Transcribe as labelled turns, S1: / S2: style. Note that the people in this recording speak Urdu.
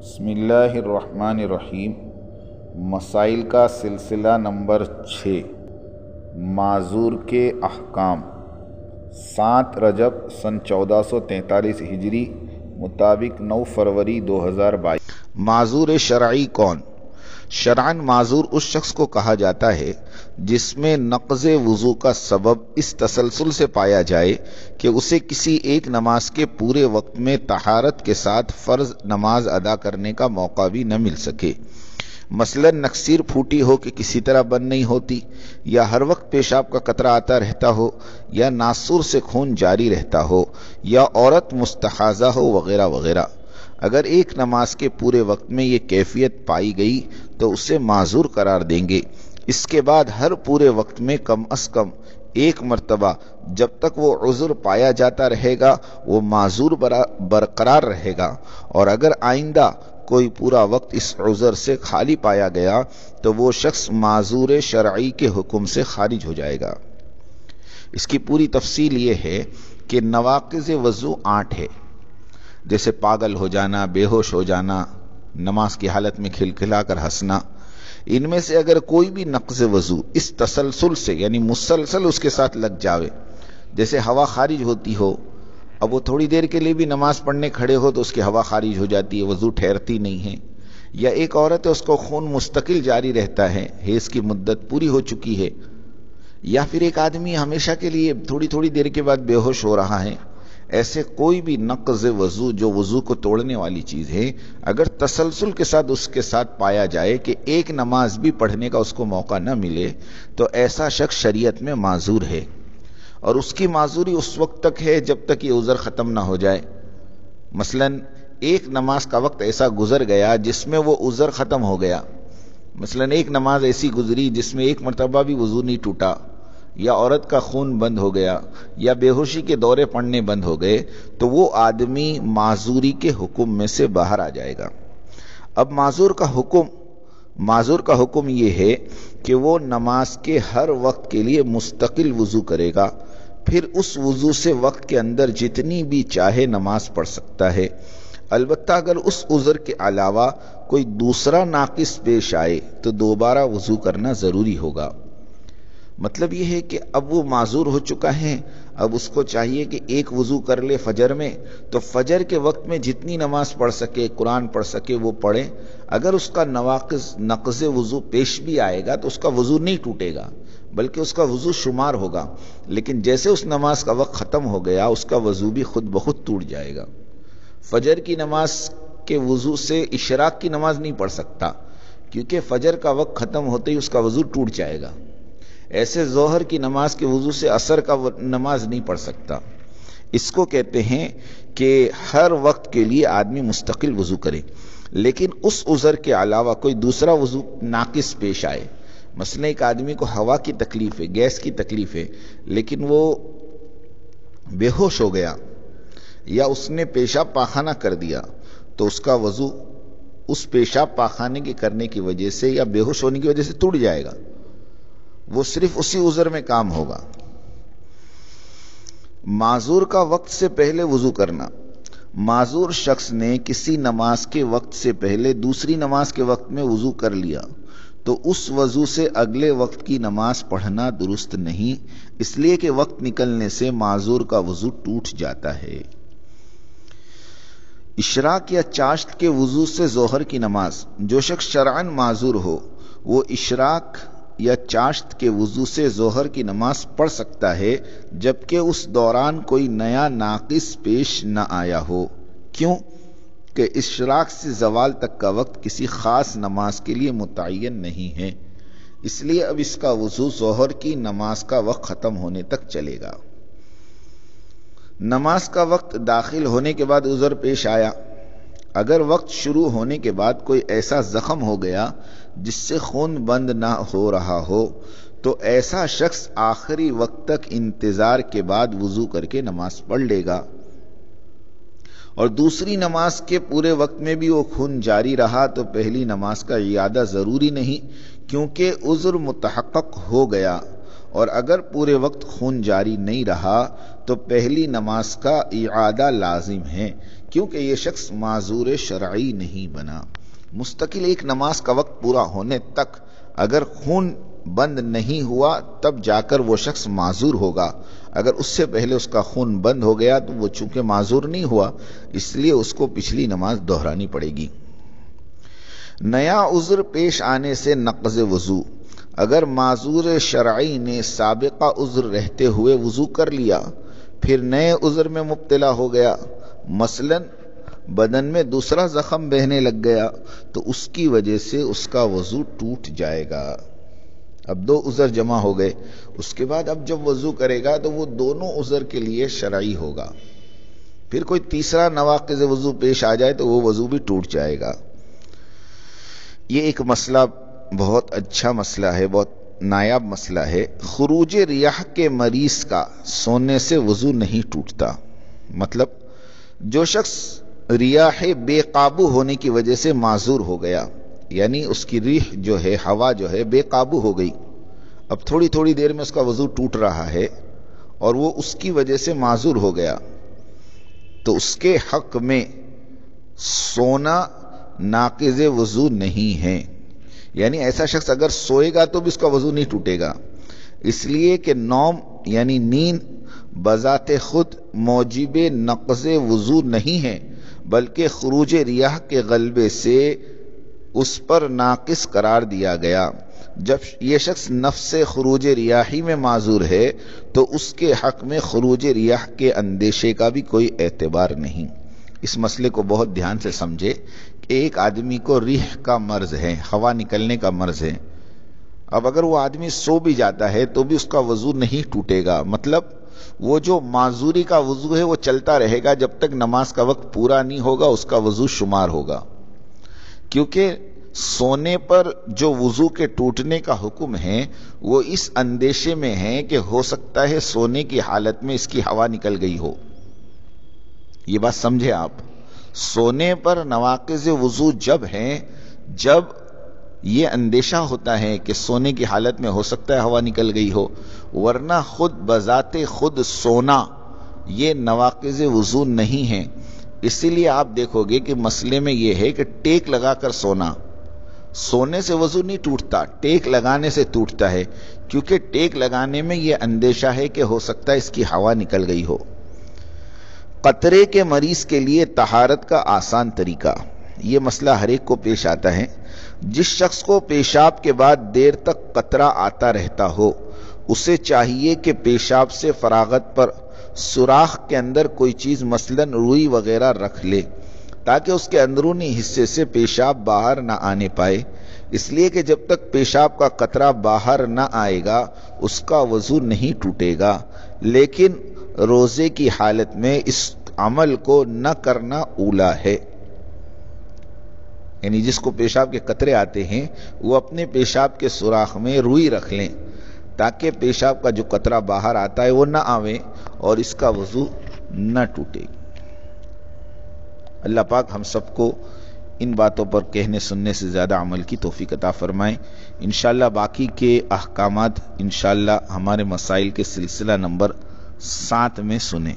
S1: بسم اللہ الرحمن الرحیم۔ مسائل کا سلسلہ نمبر 6، معذور کے احکام۔ 7 رجب سن 1443 ہجری مطابق 9 فروری 2022۔ معذور شرعی کون؟ شرعاً معذور اس شخص کو کہا جاتا ہے جس میں نقض وضو کا سبب اس تسلسل سے پایا جائے کہ اسے کسی ایک نماز کے پورے وقت میں طہارت کے ساتھ فرض نماز ادا کرنے کا موقع بھی نہ مل سکے۔ مثلاً نکسیر پھوٹی ہو کہ کسی طرح بند نہیں ہوتی، یا ہر وقت پیشاب کا قطرہ آتا رہتا ہو، یا ناسور سے خون جاری رہتا ہو، یا عورت مستحاضہ ہو، وغیرہ وغیرہ۔ اگر ایک نماز کے پورے وقت میں یہ کیفیت پائی گئی تو اسے معذور قرار دیں گے۔ اس کے بعد ہر پورے وقت میں کم از کم ایک مرتبہ جب تک وہ عذر پایا جاتا رہے گا وہ معذور برقرار رہے گا، اور اگر آئندہ کوئی پورا وقت اس عذر سے خالی پایا گیا تو وہ شخص معذور شرعی کے حکم سے خارج ہو جائے گا۔ اس کی پوری تفصیل یہ ہے کہ نواقض وضو 8 ہے، جیسے پاگل ہو جانا، بے ہوش ہو جانا، نماز کی حالت میں کھلکھلا کر ہنسنا۔ ان میں سے اگر کوئی بھی نقض وضو اس تسلسل سے یعنی مسلسل اس کے ساتھ لگ جاوے، جیسے ہوا خارج ہوتی ہو، اب وہ تھوڑی دیر کے لیے بھی نماز پڑھنے کھڑے ہو تو اس کی ہوا خارج ہو جاتی ہے، وضو ٹھہرتی نہیں ہے، یا ایک عورت ہے اس کو خون مستقل جاری رہتا ہے، حیض کی مدت پوری ہو چکی ہے، یا پھر ایک آدمی ہمیشہ کے لیے تھوڑی تھوڑی دیر کے بعد بے ہوش ہو رہا ہے، ایسے کوئی بھی نقض وضو جو وضو کو توڑنے والی چیز ہے، اگر تسلسل کے ساتھ اس کے ساتھ پایا جائے کہ ایک نماز بھی پڑھنے کا اس کو موقع نہ ملے تو ایسا شخص شریعت میں معذور ہے، اور اس کی معذوری اس وقت تک ہے جب تک یہ عذر ختم نہ ہو جائے۔ مثلاً ایک نماز کا وقت ایسا گزر گیا جس میں وہ عذر ختم ہو گیا، مثلاً ایک نماز ایسی گزری جس میں ایک مرتبہ بھی وضو نہیں ٹوٹا، یا عورت کا خون بند ہو گیا، یا بے ہوشی کے دورے پڑنے بند ہو گئے، تو وہ آدمی معذوری کے حکم میں سے باہر آ جائے گا۔ اب معذور کا حکم یہ ہے کہ وہ نماز کے ہر وقت کے لیے مستقل وضو کرے گا، پھر اس وضو سے وقت کے اندر جتنی بھی چاہے نماز پڑھ سکتا ہے، البتہ اگر اس عذر کے علاوہ کوئی دوسرا ناقص پیش آئے تو دوبارہ وضو کرنا ضروری ہوگا۔ مطلب یہ ہے کہ اب وہ معذور ہو چکا ہے، اب اس کو چاہیے کہ ایک وضو کر لے فجر میں، تو فجر کے وقت میں جتنی نماز پڑھ سکے، قرآن پڑھ سکے وہ پڑھے۔ اگر اس کا نقض وضو پیش بھی آئے گا تو اس کا وضو نہیں ٹوٹے گا، بلکہ اس کا وضو شمار ہوگا، لیکن جیسے اس نماز کا وقت ختم ہو گیا اس کا وضو بھی خود بخود ٹوٹ جائے گا۔ فجر کی نماز کے وضو سے اشراق کی نماز نہیں پڑھ سکتا، کیونکہ فجر کا وقت ختم ہوتے ہی اس کا وضو ٹوٹ جائے گا۔ ایسے ظہر کی نماز کے وضو سے عصر کا نماز نہیں پڑھ سکتا۔ اس کو کہتے ہیں کہ ہر وقت کے لیے آدمی مستقل وضو کرے، لیکن اس عذر کے علاوہ کوئی دوسرا وضو ناقص پیش آئے، مثلا ایک آدمی کو ہوا کی تکلیف ہے، گیس کی تکلیف ہے، لیکن وہ بے ہوش ہو گیا، یا اس نے پیشاب پاخانہ کر دیا، تو اس کا وضو اس پیشاب پاخانے کے کرنے کی وجہ سے یا بے ہوش ہونے کی وجہ سے ٹوٹ جائے گا، وہ صرف اسی عذر میں کام ہوگا۔ معذور کا وقت سے پہلے وضو کرنا۔ معذور شخص نے کسی نماز کے وقت سے پہلے دوسری نماز کے وقت میں وضو کر لیا تو اس وضو سے اگلے وقت کی نماز پڑھنا درست نہیں، اس لیے کہ وقت نکلنے سے معذور کا وضو ٹوٹ جاتا ہے۔ اشراق یا چاشت کے وضو سے ظہر کی نماز۔ جو شخص شرعاً معذور ہو وہ اشراق یا چاشت کے وضو سے ظہر کی نماز پڑھ سکتا ہے، جبکہ اس دوران کوئی نیا ناقص پیش نہ آیا ہو۔ کیوں کہ اشراق سے زوال تک کا وقت کسی خاص نماز کے لیے متعین نہیں ہے، اس لیے اب اس کا وضو ظہر کی نماز کا وقت ختم ہونے تک چلے گا۔ نماز کا وقت داخل ہونے کے بعد عذر پیش آیا۔ اگر وقت شروع ہونے کے بعد کوئی ایسا زخم ہو گیا جس سے خون بند نہ ہو رہا ہو تو ایسا شخص آخری وقت تک انتظار کے بعد وضو کر کے نماز پڑھ لے گا، اور دوسری نماز کے پورے وقت میں بھی وہ خون جاری رہا تو پہلی نماز کا اعادہ ضروری نہیں، کیونکہ عذر متحقق ہو گیا، اور اگر پورے وقت خون جاری نہیں رہا تو پہلی نماز کا اعادہ لازم ہے، کیونکہ یہ شخص معذور شرعی نہیں بنا۔ مستقل ایک نماز کا وقت پورا ہونے تک اگر خون بند نہیں ہوا تب جا کر وہ شخص معذور ہوگا۔ اگر اس سے پہلے اس کا خون بند ہو گیا تو وہ چونکہ معذور نہیں ہوا، اس لیے اس کو پچھلی نماز دہرانی پڑے گی۔ نیا عذر پیش آنے سے نقض وضو۔ اگر معذور شرعی نے سابقہ عذر رہتے ہوئے وضو کر لیا، پھر نئے عذر میں مبتلا ہو گیا، مثلا بدن میں دوسرا زخم بہنے لگ گیا، تو اس کی وجہ سے اس کا وضو ٹوٹ جائے گا۔ اب دو عذر جمع ہو گئے، اس کے بعد اب جب وضو کرے گا تو وہ دونوں عذر کے لیے شرعی ہوگا۔ پھر کوئی تیسرا نواقض وضو پیش آ جائے تو وہ وضو بھی ٹوٹ جائے گا۔ یہ ایک مسئلہ بہت اچھا مسئلہ ہے، بہت نایاب مسئلہ ہے۔ خروج ریاح کے مریض کا سونے سے وضو نہیں ٹوٹتا۔ مطلب جو شخص ریاح بے قابو ہونے کی وجہ سے معذور ہو گیا، یعنی اس کی ریح جو ہے، ہوا جو ہے بے قابو ہو گئی، اب تھوڑی تھوڑی دیر میں اس کا وضو ٹوٹ رہا ہے اور وہ اس کی وجہ سے معذور ہو گیا، تو اس کے حق میں سونا ناقض وضو نہیں ہے۔ یعنی ایسا شخص اگر سوئے گا تو بھی اس کا وضو نہیں ٹوٹے گا، اس لیے کہ نوم یعنی نیند بذات خود موجب نقض وضو نہیں ہے، بلکہ خروج ریاح کے غلبے سے اس پر ناقص قرار دیا گیا۔ جب یہ شخص نفس خروج ریاحی میں معذور ہے تو اس کے حق میں خروج ریاح کے اندیشے کا بھی کوئی اعتبار نہیں۔ اس مسئلے کو بہت دھیان سے سمجھے کہ ایک آدمی کو ریح کا مرض ہے، ہوا نکلنے کا مرض ہے، اب اگر وہ آدمی سو بھی جاتا ہے تو بھی اس کا وضو نہیں ٹوٹے گا۔ مطلب وہ جو معذوری کا وضو ہے وہ چلتا رہے گا جب تک نماز کا وقت پورا نہیں ہوگا، اس کا وضو شمار ہوگا۔ کیونکہ سونے پر جو وضو کے ٹوٹنے کا حکم ہے وہ اس اندیشے میں ہے کہ ہو سکتا ہے سونے کی حالت میں اس کی ہوا نکل گئی ہو۔ یہ بات سمجھے آپ، سونے پر نواقض وضو جب ہیں جب یہ اندیشہ ہوتا ہے کہ سونے کی حالت میں ہو سکتا ہے ہوا نکل گئی ہو، ورنہ خود بذات خود سونا یہ نواقض وضو نہیں ہے۔ اسی لیے آپ دیکھو گے کہ مسئلے میں یہ ہے کہ ٹیک لگا کر سونا، سونے سے وضو نہیں ٹوٹتا، ٹیک لگانے سے ٹوٹتا ہے، کیونکہ ٹیک لگانے میں یہ اندیشہ ہے کہ ہو سکتا ہے اس کی ہوا نکل گئی ہو۔ قطرے کے مریض کے لیے طہارت کا آسان طریقہ، یہ مسئلہ ہر ایک کو پیش آتا ہے۔ جس شخص کو پیشاب کے بعد دیر تک قطرہ آتا رہتا ہو، اسے چاہیے کہ پیشاب سے فراغت پر سوراخ کے اندر کوئی چیز مثلاً روئی وغیرہ رکھ لے تاکہ اس کے اندرونی حصے سے پیشاب باہر نہ آنے پائے، اس لیے کہ جب تک پیشاب کا قطرہ باہر نہ آئے گا اس کا وضو نہیں ٹوٹے گا۔ لیکن روزے کی حالت میں اس عمل کو نہ کرنا اولی ہے۔ یعنی جس کو پیشاب کے قطرے آتے ہیں وہ اپنے پیشاب کے سوراخ میں روئی رکھ لیں تاکہ پیشاب کا جو قطرہ باہر آتا ہے وہ نہ آوے اور اس کا وضو نہ ٹوٹے۔ اللہ پاک ہم سب کو ان باتوں پر کہنے سننے سے زیادہ عمل کی توفیق عطا فرمائیں۔ انشاءاللہ باقی کے احکامات انشاءاللہ ہمارے مسائل کے سلسلہ نمبر 7 میں سنیں۔